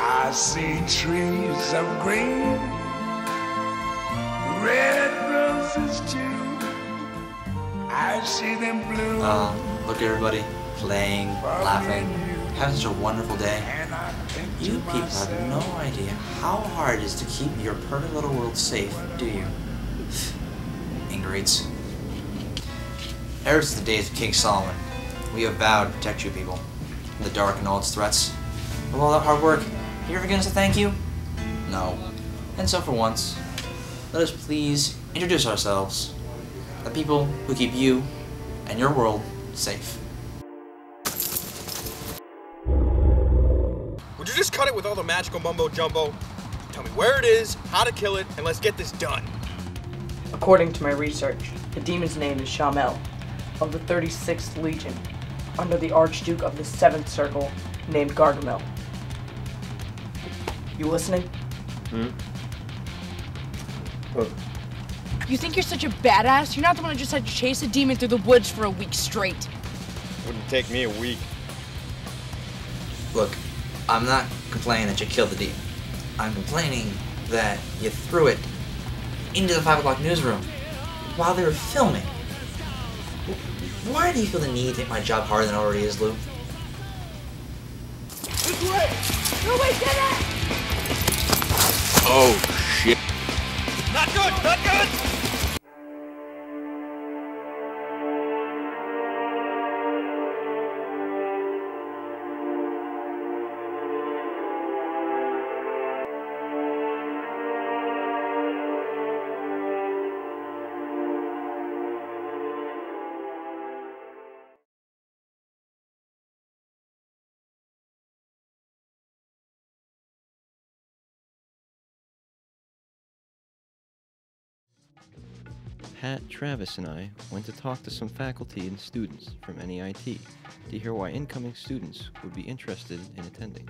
I see trees of green, red roses too. I see them bloom. Look at everybody playing, laughing, having such a wonderful day. You people have no idea how hard it is to keep your perfect little world safe, do you? Ingrates. Ever since the days of King Solomon, we have vowed to protect you people from the dark and all its threats. With all that hard work, you ever get us a thank you? No. And so for once, let us please introduce ourselves, the people who keep you and your world safe. Would you just cut it with all the magical mumbo jumbo? Tell me where it is, how to kill it, and let's get this done. According to my research, the demon's name is Shamel, of the 36th Legion, under the Archduke of the 7th Circle, named Gargamel. You listening? You think you're such a badass? You're not the one who just had to chase a demon through the woods for a week straight. Wouldn't take me a week. Look, I'm not complaining that you killed the demon. I'm complaining that you threw it into the 5 o'clock newsroom while they were filming. Why do you feel the need to make my job harder than it already is, Lou? This way! No, wait, get it! Oh, shit. Not good, not good! Pat, Travis, and I went to talk to some faculty and students from NEIT to hear why incoming students would be interested in attending.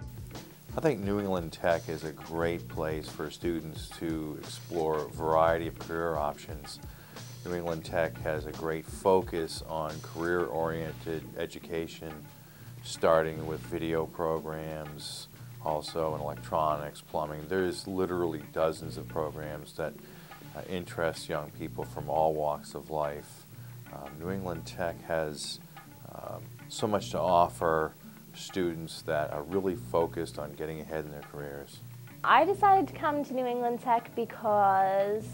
I think New England Tech is a great place for students to explore a variety of career options. New England Tech has a great focus on career-oriented education, starting with video programs, also in electronics, plumbing. There's literally dozens of programs that interest young people from all walks of life. New England Tech has so much to offer students that are really focused on getting ahead in their careers. I decided to come to New England Tech because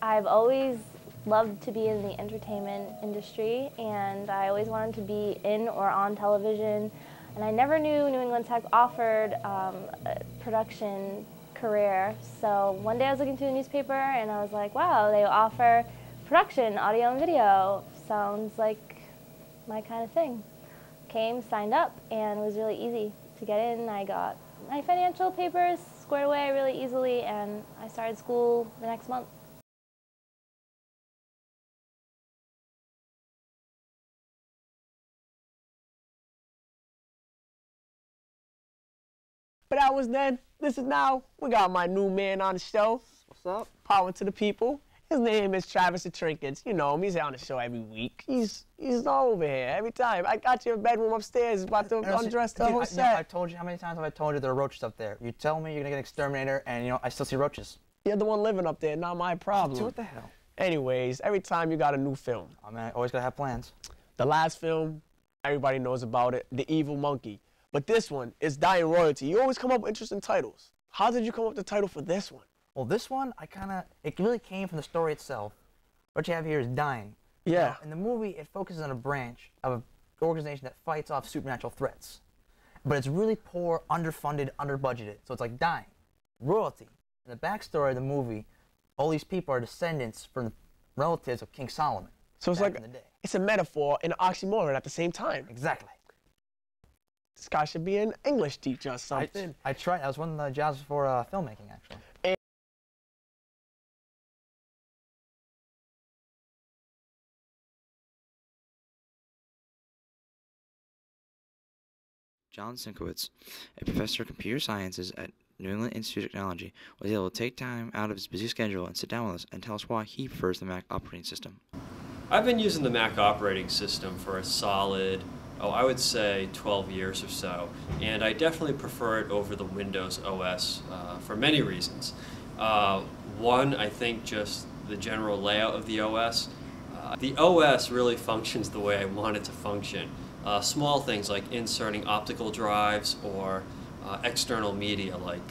I've always loved to be in the entertainment industry, and I always wanted to be in or on television, and I never knew New England Tech offered a production career. So one day I was looking through the newspaper and I was like, wow, they offer production, audio and video. Sounds like my kind of thing. Came, signed up, and it was really easy to get in. I got my financial papers squared away really easily, and I started school the next month. But that was then, this is now. We got my new man on the show. What's up? Power to the people. His name is Travis the Trinkets. You know him, he's on the show every week. He's over here every time. I got your bedroom upstairs, about to undress the whole set. I told you, how many times have I told you there are roaches up there? You tell me you're gonna get an exterminator, and you know, I still see roaches. You're the one living up there, not my problem. What the hell? Anyways, every time you got a new film. I mean, I always gotta have plans. The last film, everybody knows about it, The Evil Monkey. But this one is Dying Royalty. You always come up with interesting titles. How did you come up with the title for this one? Well, this one, it really came from the story itself. What you have here is dying. Yeah. Now, in the movie, it focuses on a branch of an organization that fights off supernatural threats. But it's really poor, underfunded, underbudgeted. So it's like dying. Royalty. In the backstory of the movie, all these people are descendants from the relatives of King Solomon. So it's like, it's a metaphor and an oxymoron at the same time. Exactly. This guy should be an English teacher or something. I tried. That was one of the jobs for filmmaking, actually. John Sinkowitz, a professor of computer sciences at New England Institute of Technology, was able to take time out of his busy schedule and sit down with us and tell us why he prefers the Mac operating system. I've been using the Mac operating system for a solid I would say 12 years or so. And I definitely prefer it over the Windows OS for many reasons. One, I think just the general layout of the OS. The OS really functions the way I want it to function. Small things like inserting optical drives or external media like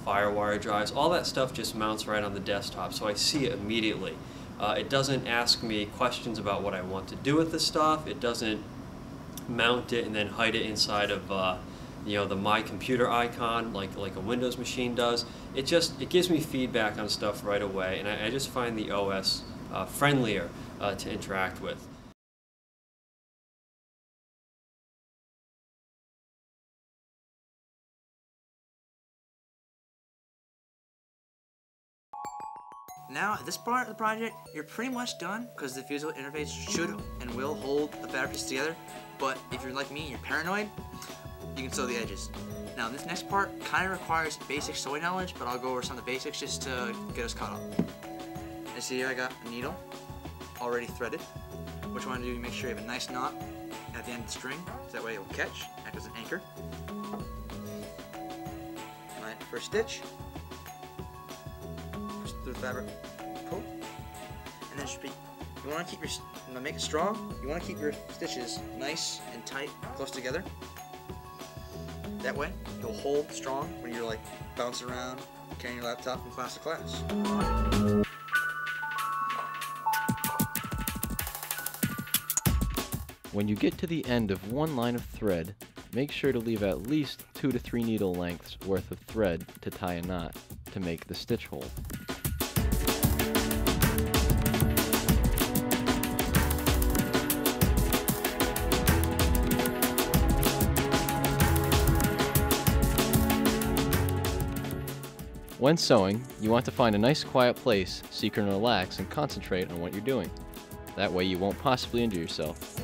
FireWire drives, all that stuff just mounts right on the desktop, so I see it immediately. It doesn't ask me questions about what I want to do with the stuff. It doesn't mount it and then hide it inside of the My Computer icon like a Windows machine does. It gives me feedback on stuff right away, and I just find the OS friendlier to interact with. Now, at this part of the project, you're pretty much done because the physical interface should and will hold the battery piece together. But if you're like me and you're paranoid, you can sew the edges. Now, this next part kind of requires basic sewing knowledge, but I'll go over some of the basics just to get us caught up. As you see here, I got a needle already threaded. What you want to do is make sure you have a nice knot at the end of the string, so that way it will catch, act as an anchor. Alright, first stitch. Through the fabric, pull, and then you want to keep to make it strong, you want to keep your stitches nice and tight, close together. That way, it'll hold strong when you're like bouncing around, carrying your laptop from class to class. When you get to the end of one line of thread, make sure to leave at least 2 to 3 needle lengths worth of thread to tie a knot to make the stitch hole. When sewing, you want to find a nice quiet place so you can relax and concentrate on what you're doing. That way you won't possibly injure yourself.